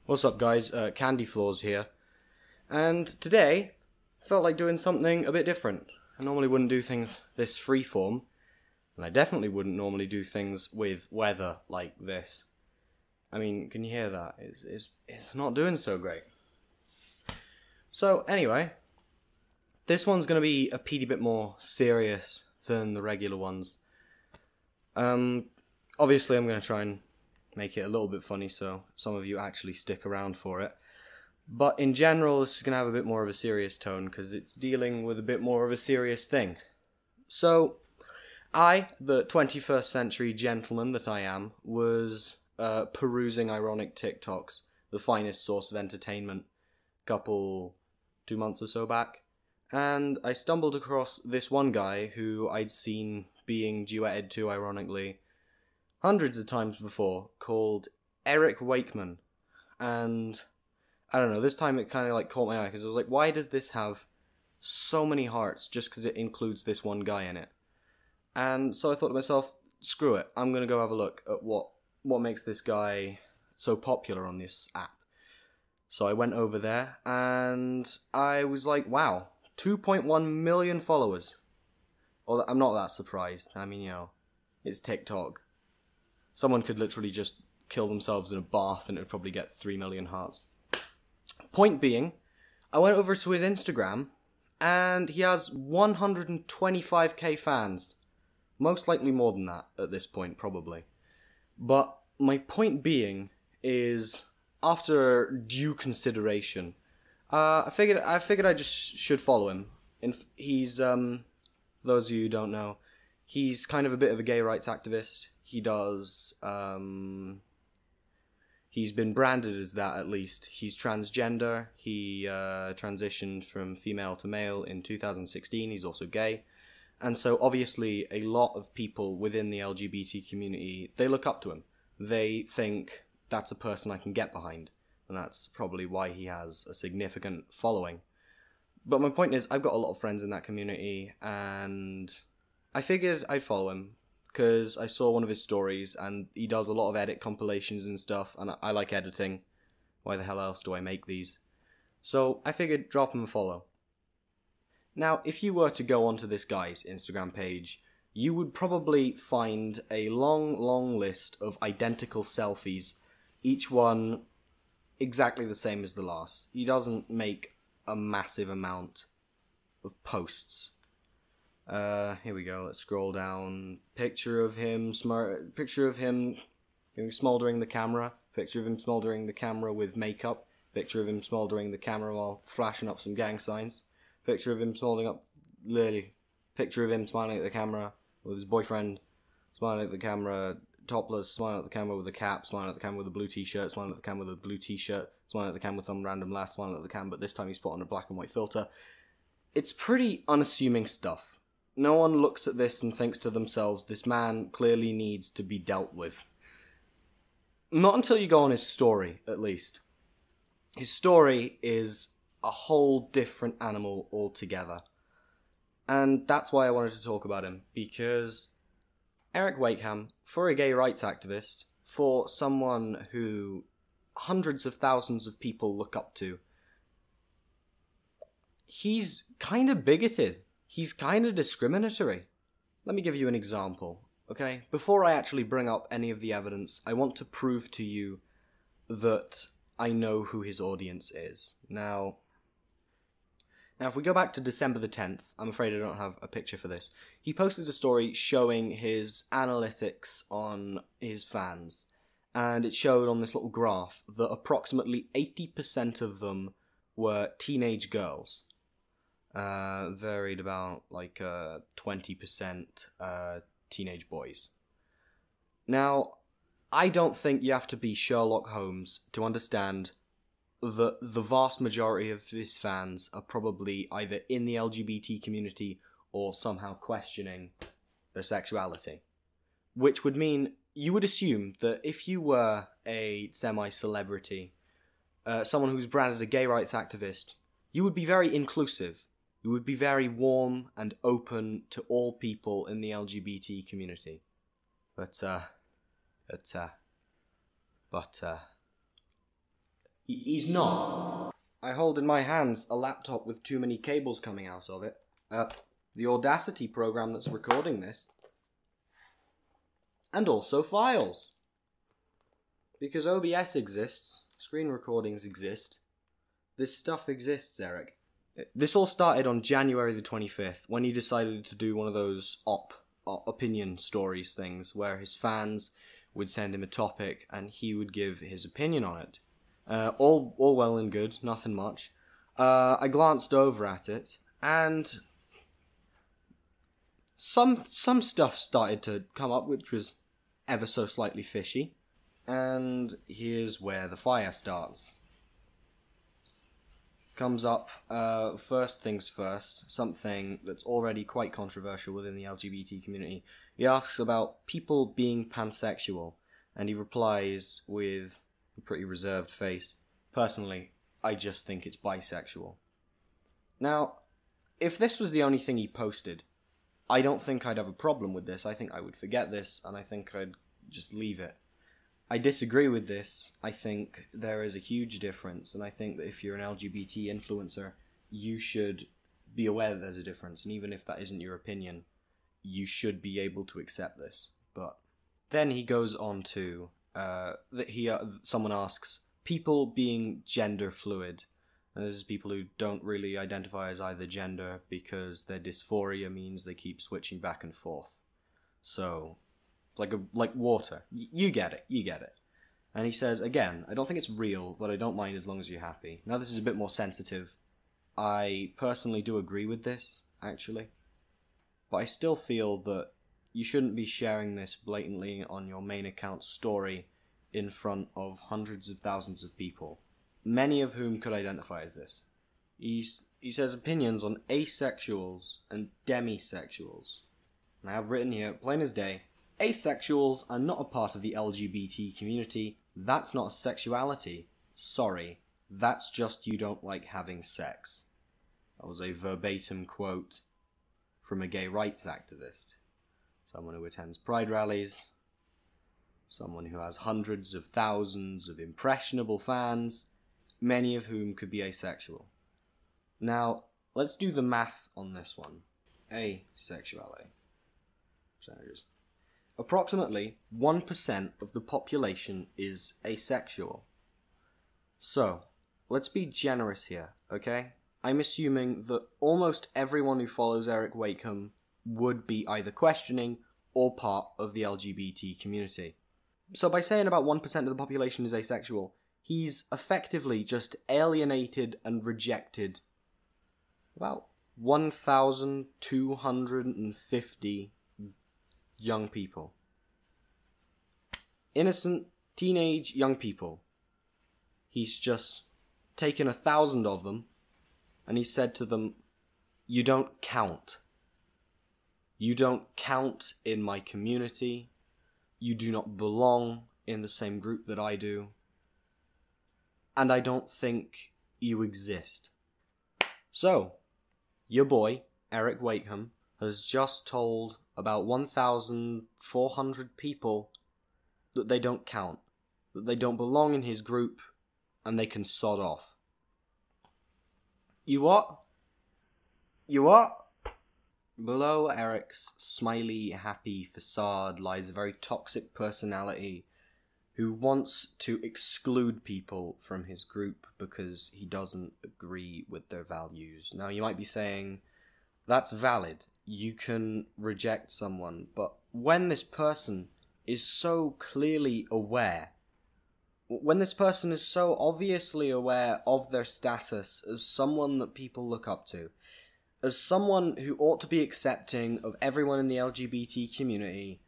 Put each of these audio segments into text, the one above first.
What's up guys, Candy Floors here, and today felt like doing something a bit different. I normally wouldn't do things this freeform, and I definitely wouldn't normally do things with weather like this. I mean, can you hear that? It's not doing so great. So anyway, this one's going to be a peedy bit more serious than the regular ones. Obviously I'm going to try and make it a little bit funny so some of you actually stick around for it. But in general, this is going to have a bit more of a serious tone because it's dealing with a bit more of a serious thing. So, I, the 21st century gentleman that I am, was perusing ironic TikToks, the finest source of entertainment, 2 months or so back. And I stumbled across this one guy who I'd seen being duetted to, ironically, hundreds of times before, called Eric Wakeman. And I don't know, this time it kind of like caught my eye because I was like, why does this have so many hearts just because it includes this one guy in it? And so I thought to myself, screw it, I'm going to go have a look at what makes this guy so popular on this app. So I went over there and I was like, wow, 2.1 million followers. Well, I'm not that surprised. I mean, you know, it's TikTok. Someone could literally just kill themselves in a bath and it would probably get 3 million hearts. Point being, I went over to his Instagram and he has 125k fans. Most likely more than that at this point, probably. But my point being is, after due consideration, I figured I just should follow him. He's, those of you who don't know, he's kind of a bit of a gay rights activist. He does, he's been branded as that at least. He's transgender. He transitioned from female to male in 2016. He's also gay. And so obviously a lot of people within the LGBT community, they look up to him. They think that's a person I can get behind. And that's probably why he has a significant following. But my point is, I've got a lot of friends in that community and I figured I'd follow him because I saw one of his stories and he does a lot of edit compilations and stuff, and I like editing. Why the hell else do I make these? So I figured drop him a follow. Now, if you were to go onto this guy's Instagram page, you would probably find a long list of identical selfies, each one exactly the same as the last. He doesn't make a massive amount of posts. Here we go, let's scroll down. Picture of him smoldering the camera. Picture of him smoldering the camera with makeup. Picture of him smoldering the camera while flashing up some gang signs. Picture of him smoldering up, literally. Picture of him smiling at the camera with his boyfriend. Smiling at the camera, topless. Smiling at the camera with a cap. Smiling at the camera with a blue t-shirt. Smiling at the camera with a blue t-shirt. Smiling at the camera with some random lass. Smiling at the camera, but this time he's put on a black and white filter. It's pretty unassuming stuff. No one looks at this and thinks to themselves, this man clearly needs to be dealt with. Not until you go on his story, at least. His story is a whole different animal altogether. And that's why I wanted to talk about him, because Eric Wakeham, for a gay rights activist, for someone who hundreds of thousands of people look up to, he's kind of bigoted. He's kind of discriminatory. Let me give you an example, okay? Before I actually bring up any of the evidence, I want to prove to you that I know who his audience is. Now, if we go back to December the 10th, I'm afraid I don't have a picture for this. He posted a story showing his analytics on his fans. And it showed on this little graph that approximately 80% of them were teenage girls. Varied about like 20% teenage boys. Now, I don't think you have to be Sherlock Holmes to understand that the vast majority of his fans are probably either in the LGBT community or somehow questioning their sexuality. Which would mean you would assume that if you were a semi-celebrity, someone who's branded a gay rights activist, you would be very inclusive. You would be very warm and open to all people in the LGBT community. But He's not. I hold in my hands a laptop with too many cables coming out of it. The Audacity program that's recording this. And also files. Because OBS exists, screen recordings exist, this stuff exists, Eric. This all started on January the 25th, when he decided to do one of those opinion stories things, where his fans would send him a topic and he would give his opinion on it. All well and good, nothing much. I glanced over at it, and some stuff started to come up, which was ever so slightly fishy. And here's where the fire starts. Comes up, first things first, something that's already quite controversial within the LGBT community. He asks about people being pansexual, and he replies with a pretty reserved face, "Personally, I just think it's bisexual." Now, if this was the only thing he posted, I don't think I'd have a problem with this. I think I would forget this, and I think I'd just leave it. I disagree with this. I think there is a huge difference, and I think that if you're an LGBT influencer, you should be aware that there's a difference, and even if that isn't your opinion, you should be able to accept this. But then he goes on to someone asks, people being gender fluid. And this is people who don't really identify as either gender because their dysphoria means they keep switching back and forth. So like water. You get it. And he says, again, I don't think it's real, but I don't mind as long as you're happy. Now this is a bit more sensitive. I personally do agree with this, actually. But I still feel that you shouldn't be sharing this blatantly on your main account story in front of hundreds of thousands of people, many of whom could identify as this. He says opinions on asexuals and demisexuals. And I have written here, plain as day, asexuals are not a part of the LGBT community. That's not sexuality. Sorry, that's just you don't like having sex. That was a verbatim quote from a gay rights activist. Someone who attends pride rallies. Someone who has hundreds of thousands of impressionable fans, many of whom could be asexual. Now, let's do the math on this one. Asexuality. Percentages. Approximately 1% of the population is asexual. So, let's be generous here, okay? I'm assuming that almost everyone who follows Eric Wakeham would be either questioning or part of the LGBT community. So by saying about 1% of the population is asexual, he's effectively just alienated and rejected about 1,250 young people. Innocent, teenage young people. He's just taken 1,000 of them, and he said to them, "You don't count. You don't count in my community. You do not belong in the same group that I do. And I don't think you exist." So, your boy, Eric Wakeham, has just told about 1,400 people that they don't count, that they don't belong in his group, and they can sod off. You what? You what? Below Eric's smiley, happy facade lies a very toxic personality who wants to exclude people from his group because he doesn't agree with their values. Now, you might be saying, that's valid. You can reject someone, but when this person is so clearly aware, when this person is so obviously aware of their status as someone that people look up to, as someone who ought to be accepting of everyone in the LGBT community,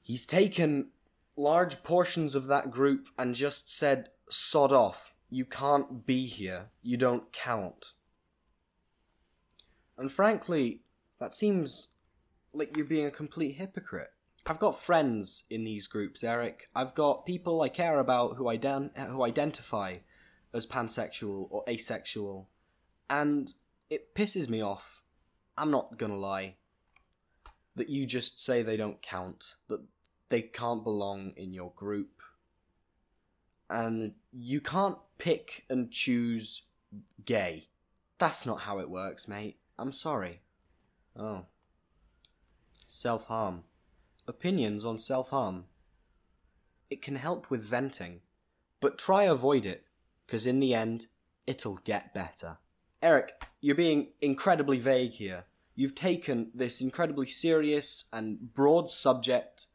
he's taken large portions of that group and just said, sod off, you can't be here, you don't count. And frankly, that seems like you're being a complete hypocrite. I've got friends in these groups, Eric. I've got people I care about who identify as pansexual or asexual, and it pisses me off, I'm not gonna lie, that you just say they don't count, that they can't belong in your group. And you can't pick and choose gay. That's not how it works, mate. I'm sorry. Oh. Self-harm. Opinions on self-harm. It can help with venting, but try avoid it, because in the end, it'll get better. Eric, you're being incredibly vague here. You've taken this incredibly serious and broad subject,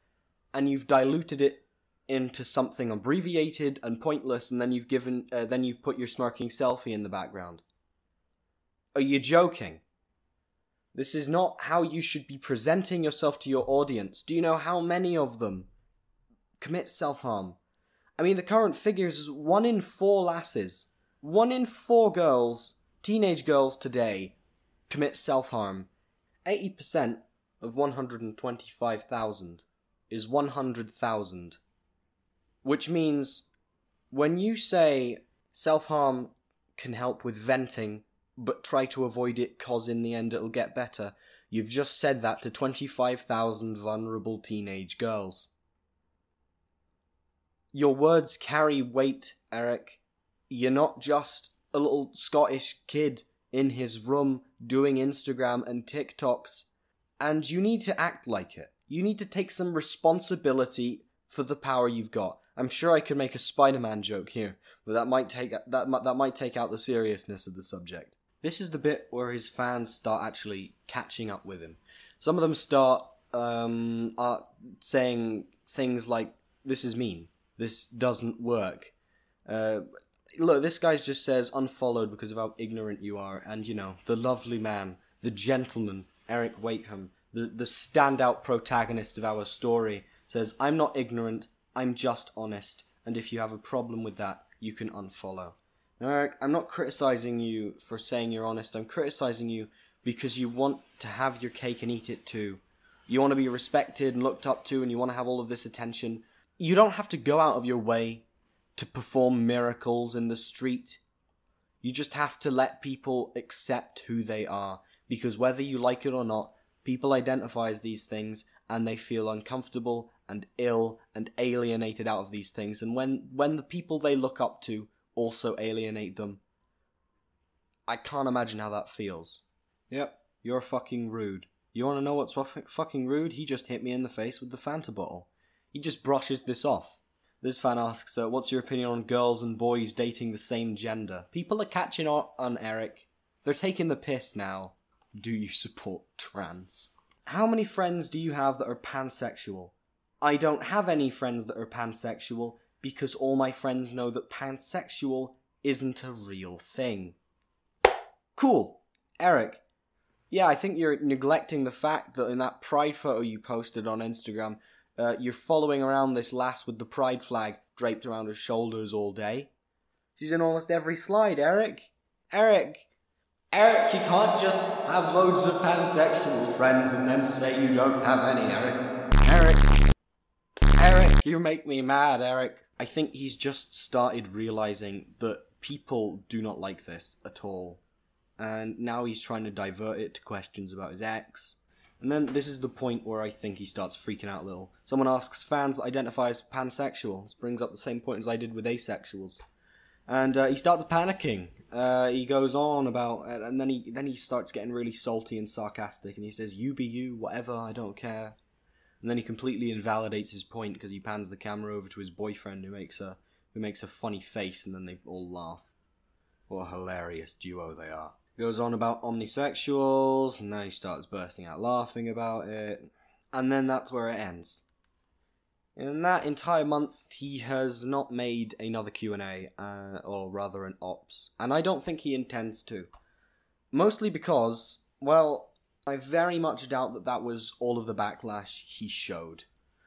and you've diluted it into something abbreviated and pointless, and then you've put your smirking selfie in the background. Are you joking? This is not how you should be presenting yourself to your audience. Do you know how many of them commit self-harm? I mean, the current figures is 1 in 4 lasses, 1 in 4 girls, teenage girls today, commit self-harm. 80% of 125,000 is 100,000. Which means, when you say self-harm can help with venting, but try to avoid it cause in the end it'll get better, you've just said that to 25,000 vulnerable teenage girls. Your words carry weight, Eric. You're not just a little Scottish kid in his room doing Instagram and TikToks, and you need to act like it. You need to take some responsibility for the power you've got. I'm sure I could make a Spider-Man joke here, but that might take out the seriousness of the subject. This is the bit where his fans start actually catching up with him. Some of them start saying things like, "This is mean. This doesn't work." Look, this guy just says unfollowed because of how ignorant you are, and you know, the lovely man, the gentleman, Eric Wakeham, the standout protagonist of our story, says, "I'm not ignorant, I'm just honest, and if you have a problem with that, you can unfollow." Now, Eric, I'm not criticizing you for saying you're honest. I'm criticizing you because you want to have your cake and eat it too. You want to be respected and looked up to, and you want to have all of this attention. You don't have to go out of your way to perform miracles in the street. You just have to let people accept who they are, because whether you like it or not, people identify as these things, and they feel uncomfortable and ill and alienated out of these things. And when the people they look up to also alienate them, I can't imagine how that feels. Yep, you're fucking rude. You want to know what's fucking rude? He just hit me in the face with the Fanta bottle. He just brushes this off. This fan asks, what's your opinion on girls and boys dating the same gender? People are catching on, Eric. They're taking the piss now. Do you support trans? How many friends do you have that are pansexual? I don't have any friends that are pansexual because all my friends know that pansexual isn't a real thing. Cool. Eric. Yeah, I think you're neglecting the fact that in that pride photo you posted on Instagram, you're following around this lass with the pride flag draped around her shoulders all day. She's in almost every slide, Eric. Eric, you can't just have loads of pansexual friends and then say you don't have any, Eric, you make me mad, Eric. I think he's just started realizing that people do not like this at all. And now he's trying to divert it to questions about his ex. And then this is the point where I think he starts freaking out a little. Someone asks fans that identify as pansexual. This brings up the same point as I did with asexuals. And he starts panicking. He goes on about, and then he starts getting really salty and sarcastic, and he says, "You be you, whatever, I don't care." And then he completely invalidates his point because he pans the camera over to his boyfriend, who makes a funny face, and then they all laugh. What a hilarious duo they are. Goes on about omnisexuals, and now he starts bursting out laughing about it. And then that's where it ends. In that entire month, he has not made another Q&A, or rather an ops. And I don't think he intends to. Mostly because, well, I very much doubt that that was all of the backlash he showed.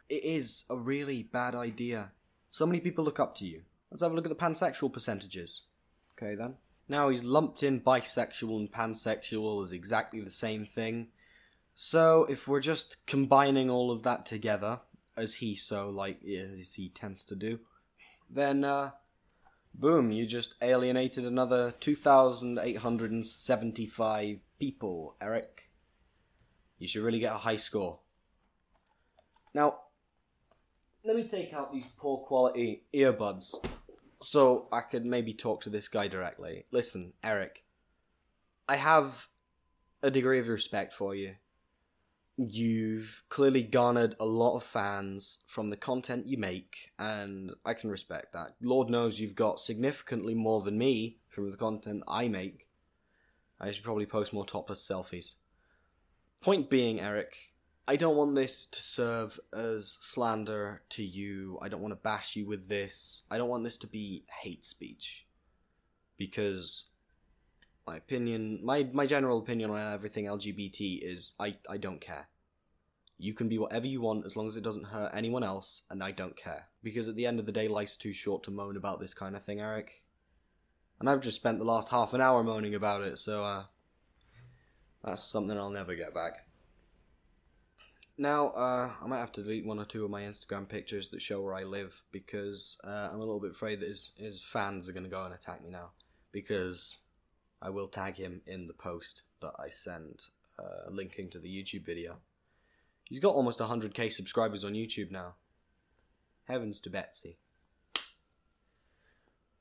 It is a really bad idea. So many people look up to you. Let's have a look at the pansexual percentages. Okay then. Now he's lumped in bisexual and pansexual as exactly the same thing. So if we're just combining all of that together, as he tends to do, then boom, you just alienated another 2,875 people, Eric. You should really get a high score. Now, let me take out these poor quality earbuds. So I could maybe talk to this guy directly. Listen, Eric, I have a degree of respect for you. You've clearly garnered a lot of fans from the content you make, and I can respect that. Lord knows you've got significantly more than me from the content I make. I should probably post more topless selfies. Point being, Eric, I don't want this to serve as slander to you. I don't want to bash you with this. I don't want this to be hate speech. Because my opinion, my general opinion on everything LGBT is I don't care. You can be whatever you want as long as it doesn't hurt anyone else, and I don't care. Because at the end of the day, life's too short to moan about this kind of thing, Eric. And I've just spent the last half an hour moaning about it, so that's something I'll never get back. Now, I might have to delete one or two of my Instagram pictures that show where I live, because I'm a little bit afraid that his fans are going to go and attack me now. Because I will tag him in the post that I send linking to the YouTube video. He's got almost 100k subscribers on YouTube now. Heavens to Betsy.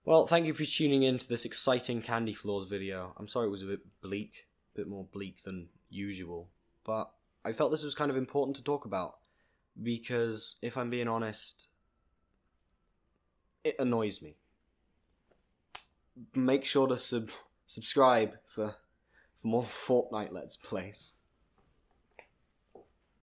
Well, thank you for tuning in to this exciting Candy Floors video. I'm sorry it was a bit bleak, a bit more bleak than usual, but I felt this was kind of important to talk about, because if I'm being honest, it annoys me. Make sure to subscribe for more Fortnite Let's Plays.